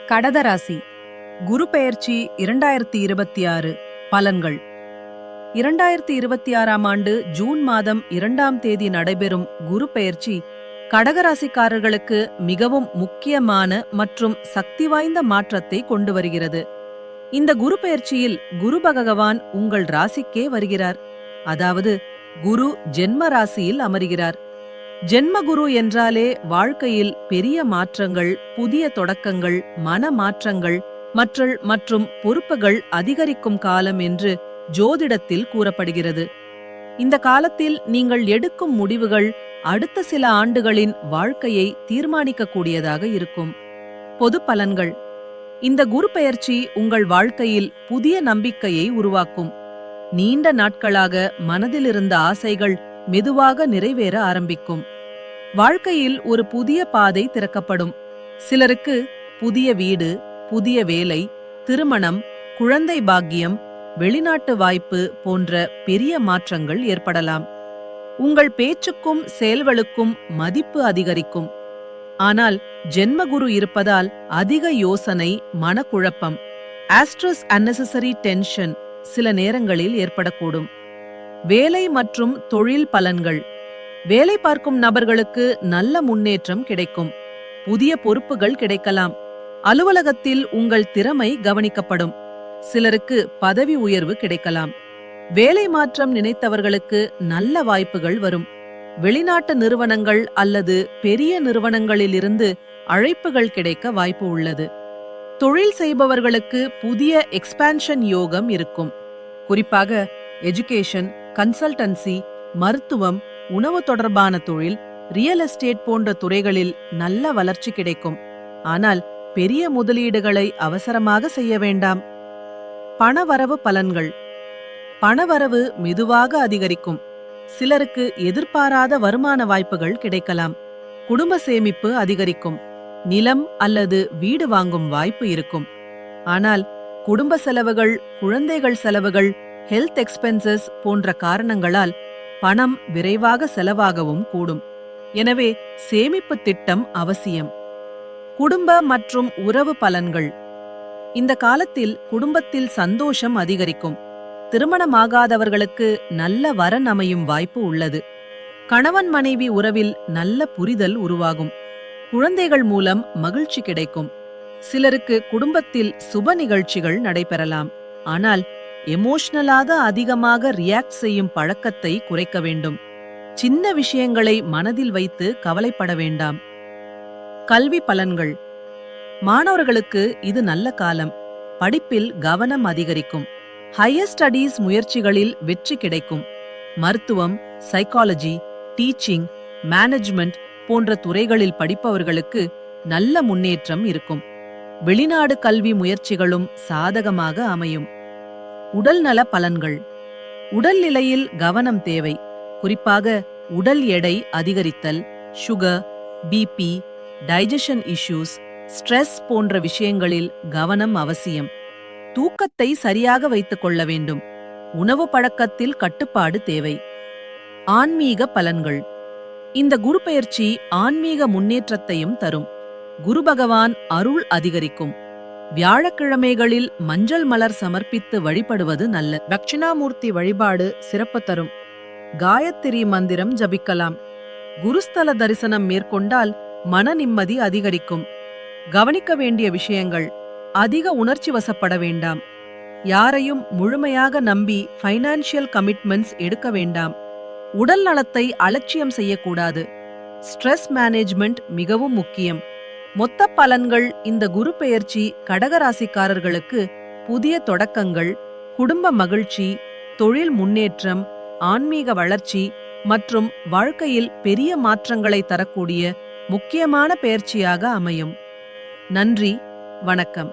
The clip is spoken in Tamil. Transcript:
கடகராசி குரு பெயர்ச்சி 2026 பலன்கள் 2026ஆம் ஆண்டு ஜூன் மாதம் 2ஆம் தேதி நடைபெறும் குரு பெயர்ச்சி கடகராசிக்காரர்களுக்கு மிகவும் முக்கியமான மற்றும் சக்தி வாய்ந்த மாற்றத்தை கொண்டு வருகிறது. இந்த குரு பெயர்ச்சியில் குரு பகவான் உங்கள் ராசிக்கே வருகிறார். அதாவது குரு ஜென்ம ராசியில் அமர்கிறார். ஜென்மகுரு என்றாலே வாழ்க்கையில் பெரிய மாற்றங்கள், புதிய தொடக்கங்கள், மன மாற்றங்கள் மற்றும் பொறுப்புகள் அதிகரிக்கும் காலம் என்று ஜோதிடத்தில் கூறப்படுகிறது. இந்த காலத்தில் நீங்கள் எடுக்கும் முடிவுகள் அடுத்த சில ஆண்டுகளின் வாழ்க்கையை தீர்மானிக்கக்கூடியதாக இருக்கும். பொது பலன்கள். இந்த குரு பெயர்ச்சி உங்கள் வாழ்க்கையில் புதிய நம்பிக்கையை உருவாக்கும். நீண்ட நாட்களாக மனதிலிருந்த ஆசைகள் மெதுவாக நிறைவேற ஆரம்பிக்கும். வாழ்க்கையில் ஒரு புதிய பாதை திறக்கப்படும். சிலருக்கு புதிய வீடு, புதிய வேலை, திருமணம், குழந்தை பாக்கியம், வெளிநாட்டு வாய்ப்பு போன்ற பெரிய மாற்றங்கள் ஏற்படலாம். உங்கள் பேச்சுக்கும் செயல்களுக்கும் மதிப்பு அதிகரிக்கும். ஆனால் ஜென்மகுரு இருப்பதால் அதிக யோசனை, மனக்குழப்பம், ஆஸ்ட்ரஸ் அன்னெசரி டென்ஷன் சில நேரங்களில் ஏற்படக்கூடும். வேலை மற்றும் தொழில் பலன்கள். வேலை பார்க்கும் நபர்களுக்கு நல்ல முன்னேற்றம் கிடைக்கும். புதிய பொறுப்புகள் கிடைக்கலாம். அலுவலகத்தில் உங்கள் திறமை கவனிக்கப்படும். சிலருக்கு பதவி உயர்வு கிடைக்கலாம். வேலை மாற்றம் நினைத்தவர்களுக்கு நல்ல வாய்ப்புகள் வரும். வெளிநாட்டு நிறுவனங்கள் அல்லது பெரிய நிறுவனங்களிலிருந்து அழைப்புகள் கிடைக்க வாய்ப்பு உள்ளது. தொழில் செய்பவர்களுக்கு புதிய எக்ஸ்பான்ஷன் யோகம் இருக்கும். குறிப்பாக எஜுகேஷன், கன்சல்டன்சி, மருத்துவம், உணவு தொடர்பான தொழில், ரியல் எஸ்டேட் போன்ற துறைகளில் நல்ல வளர்ச்சி கிடைக்கும். ஆனால் பெரிய முதலீடுகளை அவசரமாக செய்ய வேண்டாம். பணவரவு பலன்கள். பணவரவு மெதுவாக அதிகரிக்கும். சிலருக்கு எதிர்பாராத வருமான வாய்ப்புகள் கிடைக்கலாம். குடும்ப சேமிப்பு அதிகரிக்கும். நிலம் அல்லது வீடு வாங்கும் வாய்ப்பு இருக்கும். ஆனால் குடும்ப செலவுகள், குழந்தைகள் செலவுகள், ஹெல்த் எக்ஸ்பென்சஸ் போன்ற காரணங்களால் பணம் விரைவாக செலவாகவும் கூடும். எனவே சேமிப்பு திட்டம் அவசியம். குடும்ப மற்றும் உறவு பலன்கள். இந்த காலத்தில் குடும்பத்தில் சந்தோஷம் அதிகரிக்கும். திருமணமாகாதவர்களுக்கு நல்ல வரன் அமையும் வாய்ப்பு உள்ளது. கணவன் மனைவி உறவில் நல்ல புரிதல் உருவாகும். குழந்தைகள் மூலம் மகிழ்ச்சி கிடைக்கும். சிலருக்கு குடும்பத்தில் சுப நிகழ்ச்சிகள் நடைபெறலாம். ஆனால் எமோஷனலாக அதிகமாக ரியாக்ட் செய்யும் பழக்கத்தை குறைக்க வேண்டும். சின்ன விஷயங்களை மனதில் வைத்து கவலைப்பட வேண்டாம். கல்வி பலன்கள். மாணவர்களுக்கு இது நல்ல காலம். படிப்பில் கவனம் அதிகரிக்கும். ஹையர் ஸ்டடீஸ் முயற்சிகளில் வெற்றி கிடைக்கும். மருத்துவம், சைக்காலஜி, டீச்சிங், மேனேஜ்மெண்ட் போன்ற துறைகளில் படிப்பவர்களுக்கு நல்ல முன்னேற்றம் இருக்கும். வெளிநாடு கல்வி முயற்சிகளும் சாதகமாக அமையும். உடல் நல பலன்கள். உடல் நிலையில் கவனம் தேவை. குறிப்பாக உடல் எடை அதிகரித்தல், sugar, BP, digestion issues, stress போன்ற விஷயங்களில் கவனம் அவசியம். தூக்கத்தை சரியாக வைத்துக் கொள்ள வேண்டும். உணவு பழக்கத்தில் கட்டுப்பாடு தேவை. ஆன்மீக பலன்கள். இந்த குரு பெயர்ச்சி ஆன்மீக முன்னேற்றத்தையும் தரும். குரு பகவான் அருள் அதிகரிக்கும். வியாழக்கிழமைகளில் மஞ்சள் மலர் சமர்ப்பித்து வழிபடுவது நல்ல. தட்சிணாமூர்த்தி வழிபாடு சிறப்பு தரும். காயத்ரி மந்திரம் ஜபிக்கலாம். குருஸ்தல தரிசனம் மேற்கொண்டால் மன நிம்மதி அதிகரிக்கும். கவனிக்க வேண்டிய விஷயங்கள். அதிக உணர்ச்சி வசப்பட வேண்டாம். யாரையும் முழுமையாக நம்பி ஃபைனான்சியல் கமிட்மெண்ட்ஸ் எடுக்க வேண்டாம். உடல் நலத்தை அலட்சியம் செய்யக்கூடாது. ஸ்ட்ரெஸ் மேனேஜ்மெண்ட் மிகவும் முக்கியம். மொத்த பலன்கள். இந்த குரு பெயர்ச்சி கடகராசிக்காரர்களுக்கு புதிய தொடக்கங்கள், குடும்ப மகிழ்ச்சி, தொழில் முன்னேற்றம், ஆன்மீக வளர்ச்சி மற்றும் வாழ்க்கையில் பெரிய மாற்றங்களை தரக்கூடிய முக்கியமான பெயர்ச்சியாக அமையும். நன்றி, வணக்கம்.